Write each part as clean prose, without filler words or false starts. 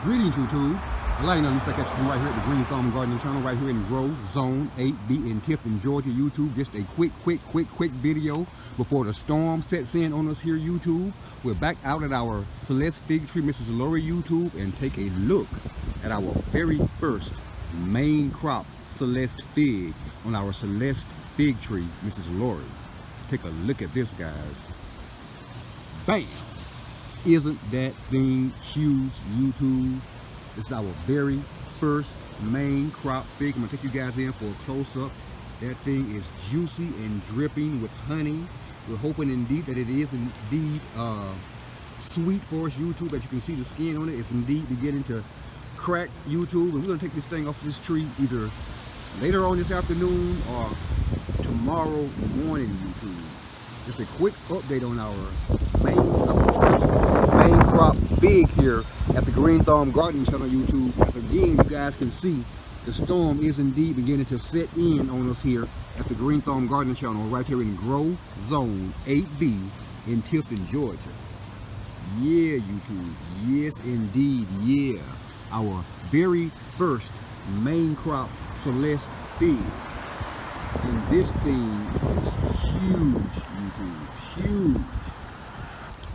Greetings, YouTube. I'd like to respect at you from right here at the Green Thumb Gardening Channel, right here in Grove, Zone 8B in Tifton, Georgia, YouTube. Just a quick video before the storm sets in on us here, YouTube. We're back out at our Celeste Fig Tree, Mrs. Lori, YouTube, and take a look at our very first main crop Celeste Fig on our Celeste Fig Tree, Mrs. Lori. Take a look at this, guys. Bam! Isn't that thing huge, YouTube? This is our very first main crop fig. I'm gonna take you guys in for a close-up. That thing is juicy and dripping with honey. We're hoping indeed that it is indeed sweet for us, YouTube. As you can see, the skin on it is indeed beginning to crack, YouTube. And we're gonna take this thing off this tree either later on this afternoon or tomorrow morning, YouTube. Just a quick update on our main crop fig here at the Green Thumb Gardening Channel, YouTube. As again, you guys can see, the storm is indeed beginning to set in on us here at the Green Thumb Gardening Channel, right here in Grove, Zone 8B in Tifton, Georgia. Yeah, YouTube. Yes, indeed. Yeah. Our very first main crop Celeste Fig. And this thing is huge, YouTube, huge.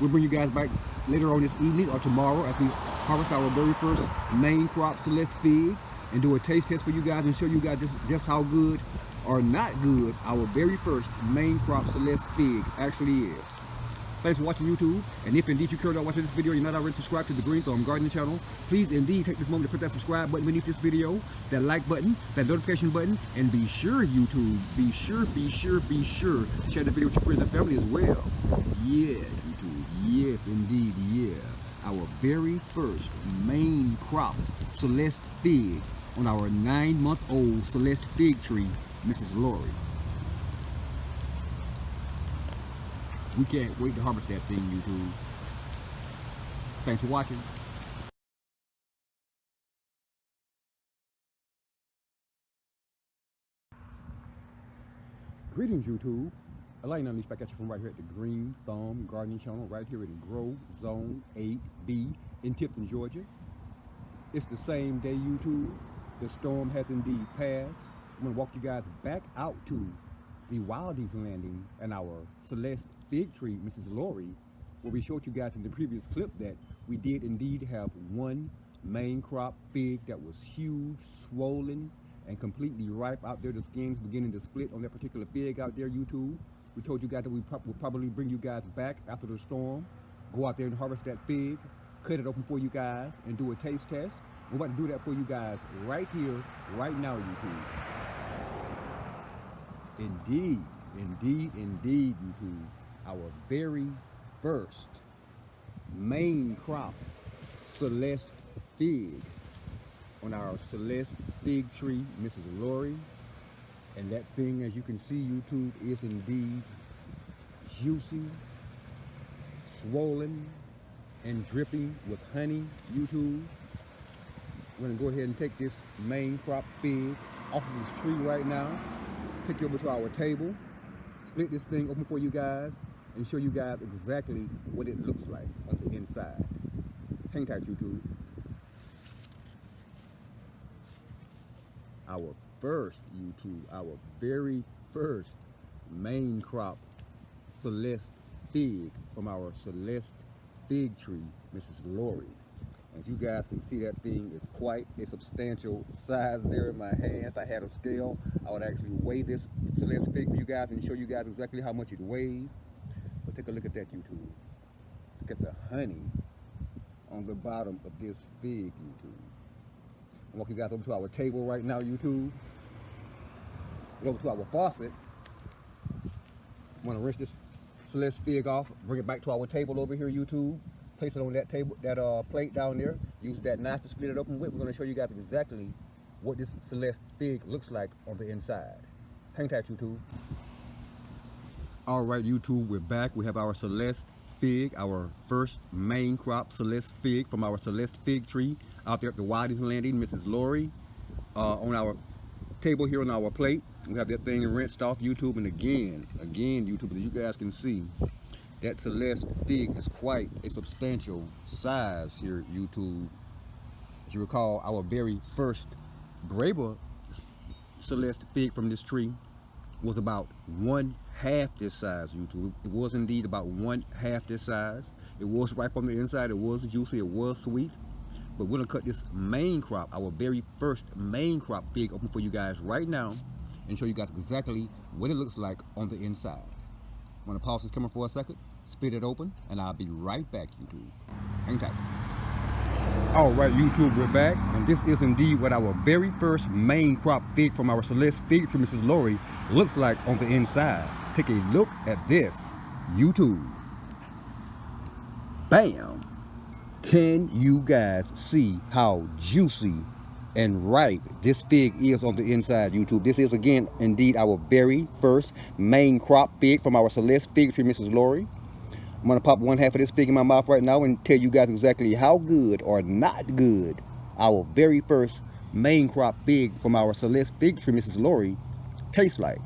We'll bring you guys back later on this evening or tomorrow as we harvest our very first main crop Celeste Fig and do a taste test for you guys and show you guys just how good or not good our very first main crop Celeste Fig actually is. Thanks for watching, YouTube. And if indeed you care about watching this video and you're not already subscribed to the Green Thumb Gardening Channel, please indeed take this moment to put that subscribe button beneath this video, that like button, that notification button, and be sure, YouTube, be sure to share the video with your friends and family as well. Yeah, YouTube, yes indeed, yeah. Our very first main crop Celeste Fig on our 9-month-old Celeste Fig tree, Mrs. Lori. We can't wait to harvest that thing, YouTube. Thanks for watching. Greetings, YouTube. I'd like to respect at you from right here at the Green Thumb Gardening Channel, right here in Grove, Zone 8B in Tifton, Georgia. It's the same day, YouTube. The storm has indeed passed. I'm going to walk you guys back out to the Wildies landing and our Celeste Fig tree, Mrs. Lori, where we showed you guys in the previous clip that we did indeed have one main crop fig that was huge, swollen, and completely ripe out there. The skin's beginning to split on that particular fig out there, YouTube. We told you guys that we will probably bring you guys back after the storm, go out there and harvest that fig, cut it open for you guys, and do a taste test. We're about to do that for you guys right here, right now, YouTube. Indeed, YouTube, our very first main crop Celeste Fig on our Celeste Fig tree, Mrs. Lori. And that thing, as you can see, YouTube, is indeed juicy, swollen, and dripping with honey, YouTube. We're gonna go ahead and take this main crop fig off of this tree right now. Take you over to our table, split this thing open for you guys, and show you guys exactly what it looks like on the inside. Hang tight, YouTube. Our first, YouTube, our very first main crop Celeste Fig from our Celeste Fig tree, Mrs. Lori. As you guys can see, that thing is quite a substantial size there in my hands. I had a scale. I would actually weigh this Celeste Fig for you guys and show you guys exactly how much it weighs. But take a look at that, YouTube. Look at the honey on the bottom of this fig, YouTube. I'll walk you guys over to our table right now, YouTube. Over to our faucet. I'm gonna rinse this Celeste Fig off, bring it back to our table over here, YouTube. Place it on that table, that plate down there. Use that knife to split it open with. We're going to show you guys exactly what this Celeste Fig looks like on the inside. Hang tight, YouTube. All right, YouTube, we're back. We have our Celeste Fig, our first main crop Celeste Fig from our Celeste Fig tree out there at the Wildies landing, Mrs. Lori. On our table here on our plate, we have that thing rinsed off, YouTube. And again, YouTube, as you guys can see, that Celeste Fig is quite a substantial size here, YouTube. As you recall, our very first Braber Celeste Fig from this tree was about 1/2 this size, YouTube. It was indeed about 1/2 this size. It was ripe on the inside, it was juicy, it was sweet. But we're gonna cut this main crop, our very first main crop fig, open for you guys right now and show you guys exactly what it looks like on the inside. I'm gonna pause this camera for a second, split it open, and I'll be right back, YouTube. Hang tight. All right, YouTube, we're back, and this is indeed what our very first main crop fig from our Celeste Fig from Mrs. Lori looks like on the inside. Take a look at this, YouTube. Bam! Can you guys see how juicy and ripe this fig is on the inside, YouTube? This is, again, indeed our very first main crop fig from our Celeste Fig tree, Mrs. Lori. I'm going to pop 1/2 of this fig in my mouth right now and tell you guys exactly how good or not good our very first main crop fig from our Celeste Fig tree, Mrs. Lori, tastes like.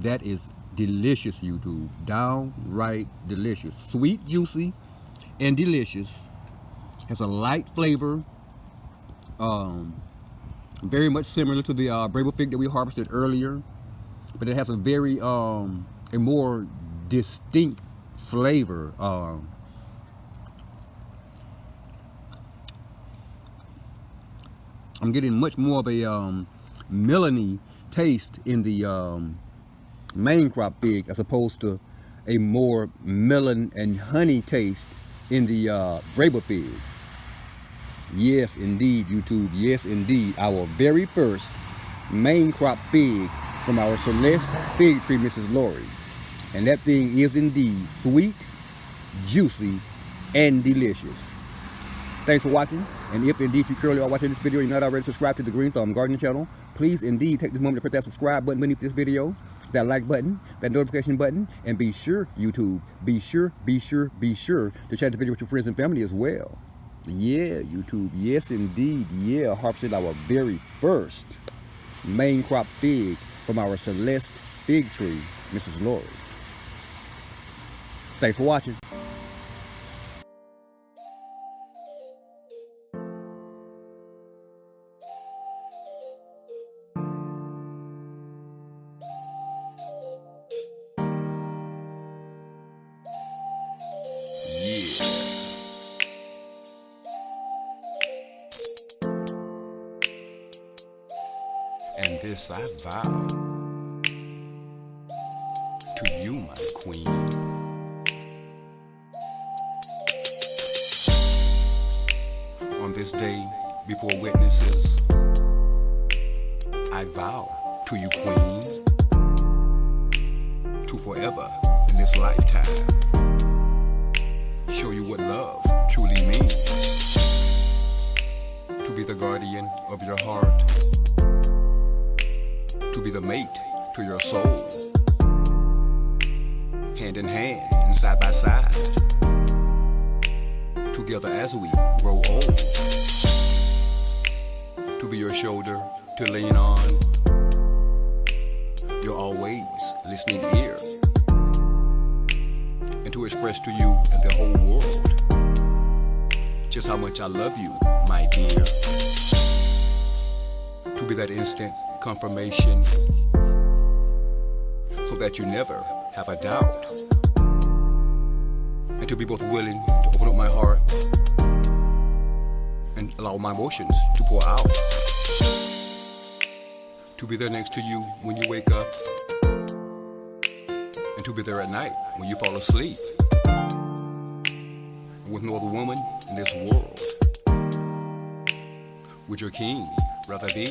That is delicious, YouTube. Downright delicious. Sweet, juicy, and delicious. Has a light flavor. Very much similar to the Braber fig that we harvested earlier. But it has a very, a more distinct flavor. I'm getting much more of a melony taste in the main crop fig as opposed to a more melon and honey taste in the Braber fig. Yes, indeed, YouTube. Yes, indeed. Our very first main crop fig from our Celeste Fig tree, Mrs. Lori. And that thing is indeed sweet, juicy, and delicious. Thanks for watching, and if indeed you currently are watching this video and you're not already subscribed to the Green Thumb Gardening channel, please indeed take this moment to press that subscribe button beneath this video, that like button, that notification button, and be sure, YouTube, be sure to share the video with your friends and family as well. Yeah, YouTube, yes indeed, yeah, harvested our very first main crop fig from our Celeste Fig tree, Mrs. Lori. Thanks for watching. And this I vow to you, my queen. On this day before witnesses, I vow to you, queen, to forever in this lifetime show you what love truly means. To be the guardian of your heart, to be the mate to your soul, hand in hand and side by side, together as we grow old, to be your shoulder to lean on, your always listening ear, and to express to you and the whole world just how much I love you, my dear. To be that instant confirmation so that you never have a doubt, and to be both willing to open up my heart and allow my emotions to pour out, to be there next to you when you wake up, and to be there at night when you fall asleep, and with no other woman in this world would your king rather be.